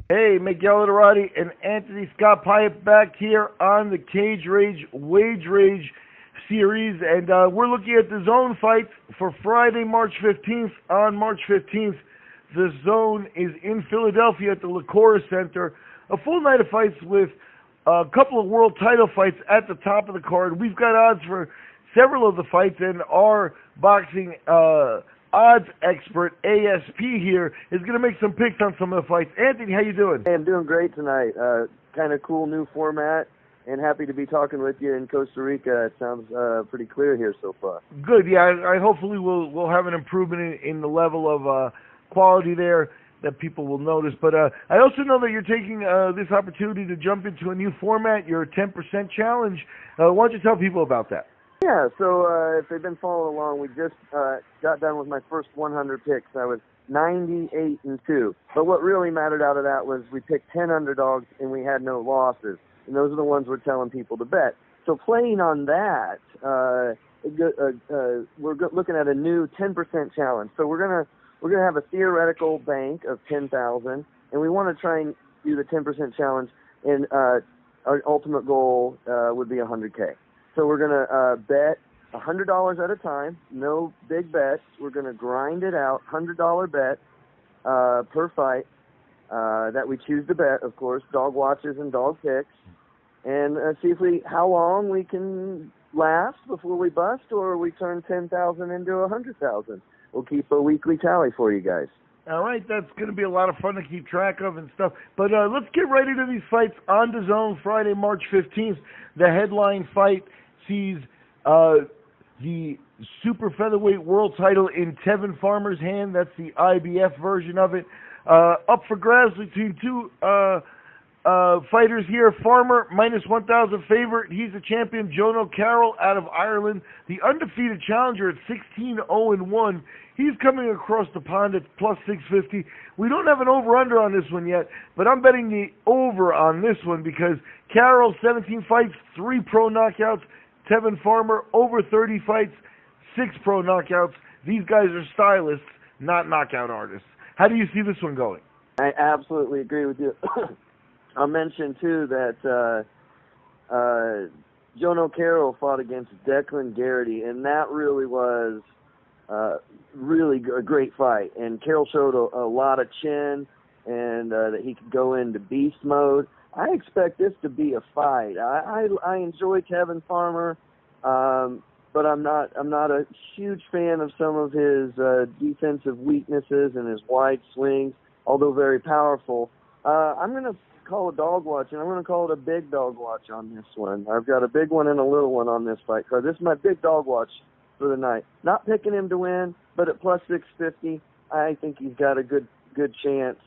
Hey, Miguel Literati and Anthony Scott Pyatt back here on the Cage Rage Wage Rage series, and we're looking at the Zone fights for Friday, March 15th. On March 15th, the Zone is in Philadelphia at the Liacouras Center. A full night of fights with a couple of world title fights at the top of the card. We've got odds for several of the fights, and our boxing odds expert, ASP here, is going to make some picks on some of the fights. Anthony, how you doing? Hey, I'm doing great tonight. Kind of cool new format, and happy to be talking with you in Costa Rica. It sounds pretty clear here so far. Good, yeah. I hopefully we'll have an improvement in the level of quality there that people will notice. But I also know that you're taking this opportunity to jump into a new format, your 10% challenge. Why don't you tell people about that? Yeah, so if they've been following along, we just got done with my first 100 picks. I was 98-2. But what really mattered out of that was we picked 10 underdogs and we had no losses. And those are the ones we're telling people to bet. So playing on that, we're looking at a new 10% challenge. So we're gonna have a theoretical bank of 10,000, and we want to try and do the 10% challenge. And our ultimate goal would be 100K. So we're going to bet $100 at a time, no big bets. We're going to grind it out, $100 bet per fight that we choose to bet, of course, dog watches and dog picks, and see how long we can last before we bust, or we turn 10,000 into 100,000. We'll keep a weekly tally for you guys. All right, that's going to be a lot of fun to keep track of and stuff. But let's get right into these fights on the Zone Friday, March 15th. The headline fight sees the super featherweight world title in Tevin Farmer's hand. That's the IBF version of it. Up for grabs between two fighters here. Farmer, minus 1,000 favorite. He's a champion. Jono Carroll out of Ireland, the undefeated challenger at 16-0-1. He's coming across the pond at plus 650. We don't have an over-under on this one yet, but I'm betting the over on this one because Carroll, 17 fights, 3 pro knockouts. Tevin Farmer, over 30 fights, 6 pro knockouts. These guys are stylists, not knockout artists. How do you see this one going? I absolutely agree with you. I'll mention, too, that Jono Carroll fought against Declan Garrity, and that really was really a great fight. And Carroll showed a lot of chin and that he could go into beast mode. I expect this to be a fight. I enjoy Tevin Farmer, but I'm not a huge fan of some of his defensive weaknesses and his wide swings, although very powerful. I'm going to call a dog watch, and I'm going to call it a big dog watch on this one. I've got a big one and a little one on this fight card. This is my big dog watch for the night. Not picking him to win, but at plus 650, I think he's got a good chance.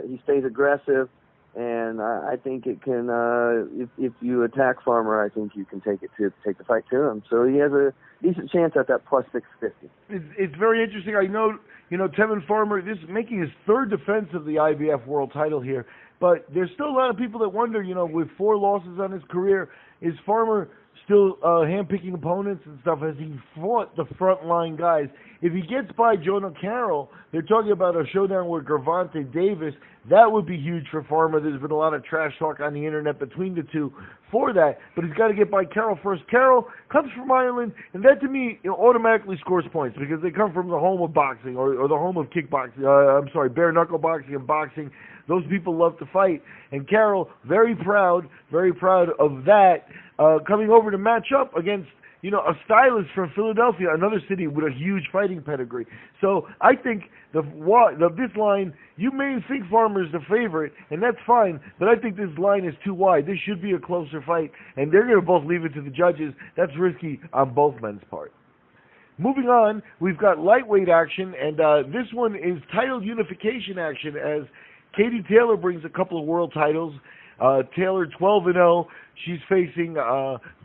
He stays aggressive. And I think it can, if you attack Farmer, I think you can take the fight to him. So he has a decent chance at that plus 650. It's very interesting. I know, Tevin Farmer, this is making his third defense of the IBF world title here. But there's still a lot of people that wonder, with 4 losses on his career, is Farmer still handpicking opponents and stuff? Has he fought the frontline guys? If he gets by Jono Carroll, they're talking about a showdown with Gervonta Davis. That would be huge for Farmer. There's been a lot of trash talk on the internet between the two for that, but he's got to get by Carroll first. Carroll comes from Ireland, and that to me automatically scores points because they come from the home of boxing or the home of kickboxing. Bare knuckle boxing and boxing. Those people love to fight, and Carroll very proud of that. Coming over to match up against, a stylist from Philadelphia, another city with a huge fighting pedigree. So I think this line, you may think Farmer's the favorite, and that's fine, but I think this line is too wide. This should be a closer fight, and they're going to both leave it to the judges. That's risky on both men's part. Moving on, we've got lightweight action, and this one is title unification action as Katie Taylor brings a couple of world titles. Taylor 12-0. She's facing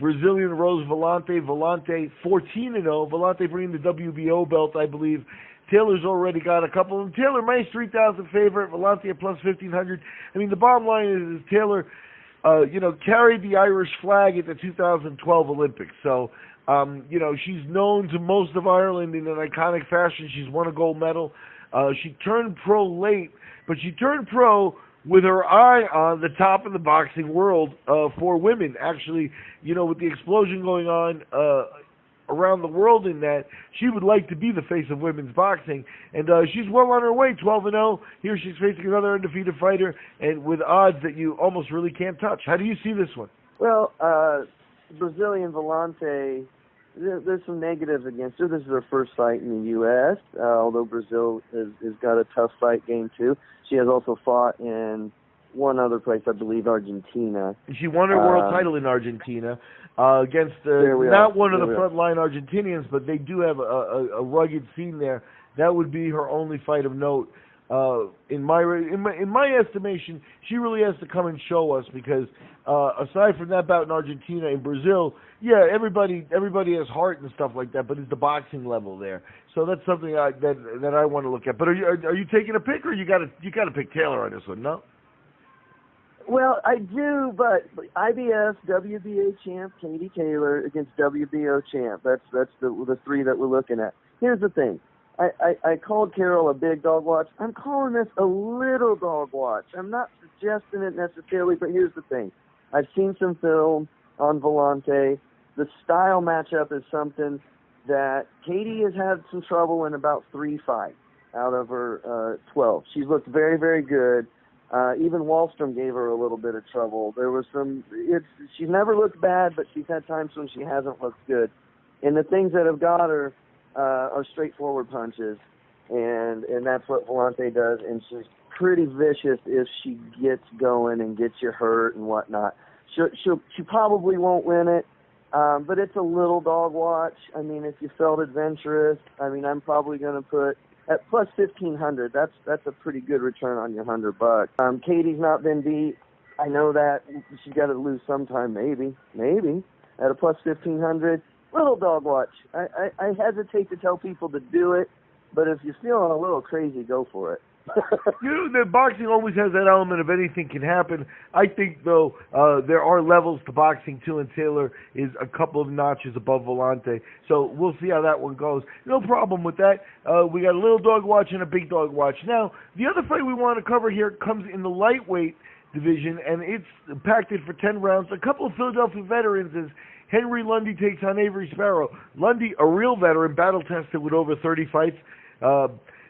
Brazilian Rose Vellante. Vellante 14-0. Vellante bringing the WBO belt, I believe. Taylor's already got a couple. And Taylor, minus 3,000 favorite. Vellante at plus 1,500. I mean, the bottom line is Taylor, carried the Irish flag at the 2012 Olympics. So, she's known to most of Ireland in an iconic fashion. She's won a gold medal. She turned pro late, but she turned pro with her eye on the top of the boxing world for women. Actually, with the explosion going on around the world in that, she would like to be the face of women's boxing, and she's well on her way, 12-0. Here she's facing another undefeated fighter, and with odds that you almost really can't touch. How do you see this one? Well, Brazilian Volante, there's some negatives against her. This is her first fight in the U.S., although Brazil has got a tough fight game, too. She has also fought in one other place, I believe, Argentina. She won her world title in Argentina against not one of the frontline Argentinians, but they do have a rugged scene there. That would be her only fight of note. In my estimation, she really has to come and show us, because aside from that bout in Argentina, in Brazil, yeah, everybody has heart and stuff like that, but it's the boxing level there. So that's something that I want to look at. But are you taking a pick, or you got to pick Taylor on this one? No. Well, I do, but IBF WBA champ Katie Taylor against WBO champ. That's the three that we're looking at. Here's the thing. I called Carol a big dog watch. I'm calling this a little dog watch. I'm not suggesting it necessarily, but here's the thing. I've seen some film on Volante. The style matchup is something that Katie has had some trouble in about 3 fights out of her 12. She's looked very, very good. Even Wallstrom gave her a little bit of trouble. There was she's never looked bad, but she's had times when she hasn't looked good. And the things that have got her are straightforward punches, and that's what Volante does. And she's pretty vicious if she gets going and gets you hurt and whatnot. She probably won't win it, but it's a little dog watch. I mean, if you felt adventurous, I'm probably going to put at plus 1,500. That's a pretty good return on your $100. Katie's not been beat. I know that she's got to lose sometime, maybe at a plus 1,500. Little dog watch. I hesitate to tell people to do it, but if you're feeling a little crazy, go for it. The boxing always has that element of anything can happen. I think, though, there are levels to boxing, too, and Taylor is a couple of notches above Volante. So we'll see how that one goes. No problem with that. We got a little dog watch and a big dog watch. Now, the other fight we want to cover here comes in the lightweight division, and it's packed in for 10 rounds. A couple of Philadelphia veterans as Henry Lundy takes on Avery Sparrow. Lundy, a real veteran, battle-tested with over 30 fights.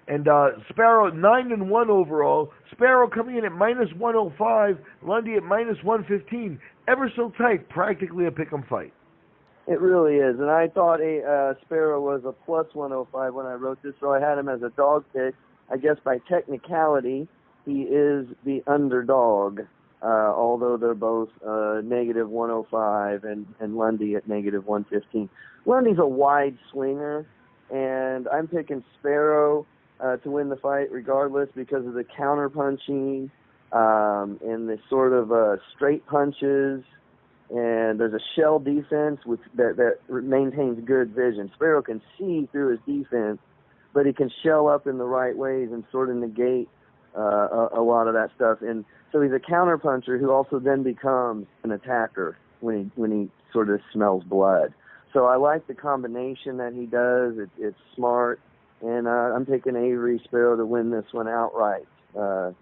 And Sparrow 9-1 overall. Sparrow coming in at minus 105. Lundy at minus 115. Ever so tight, practically a pick'em fight. It really is, and I thought Sparrow was a plus 105 when I wrote this, so I had him as a dog pick. I guess by technicality, he is the underdog, although they're both negative 105 and Lundy at negative 115. Lundy's a wide swinger, and I'm picking Sparrow to win the fight regardless because of the counter punching and the sort of straight punches, and there's a shell defense that maintains good vision. Sparrow can see through his defense, but he can shell up in the right ways and sort of negate a lot of that stuff. And so he's a counter puncher who also then becomes an attacker when he sort of smells blood. So I like the combination that he does. It's smart. And I'm taking Avery Sparrow to win this one outright. There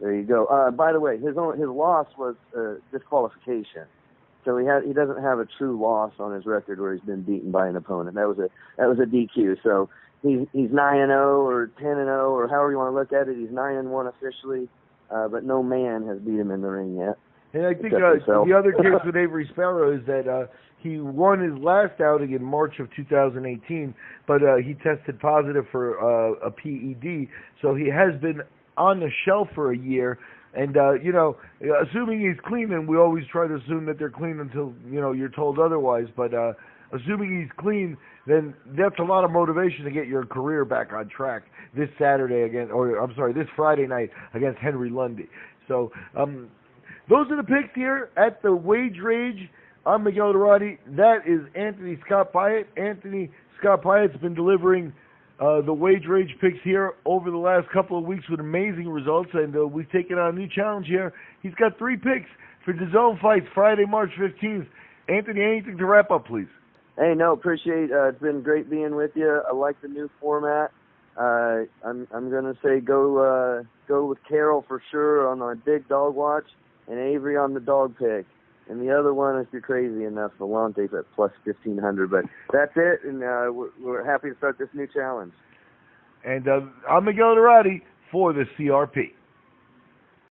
you go. By the way, his loss was disqualification, so he doesn't have a true loss on his record where he's been beaten by an opponent. That was a DQ. So he's 9-0 or 10-0 or however you want to look at it. He's 9-1 officially, but no man has beat him in the ring yet. And I think the other case with Avery Sparrow is that he won his last outing in March of 2018, but he tested positive for a PED, so he has been on the shelf for a year. And, assuming he's clean, and we always try to assume that they're clean until, you're told otherwise, but assuming he's clean, then that's a lot of motivation to get your career back on track this this Friday night against Henry Lundy. So, those are the picks here at the Wage Rage. I'm Miguel Dorati. That is Anthony Scott Pyatt. Anthony Scott Pyatt's been delivering the Wage Rage picks here over the last couple of weeks with amazing results, and we've taken on a new challenge here. He's got 3 picks for DAZN fights Friday, March 15th. Anthony, anything to wrap up, please? Hey, no, appreciate it. It's been great being with you. I like the new format. I'm gonna say go with Carol for sure on my big dog watch, and Avery on the dog pick. And the other one, if you're crazy enough, Volante's at plus 1,500. But that's it, and we're happy to start this new challenge. And I'm Miguel Dorati for the CRP.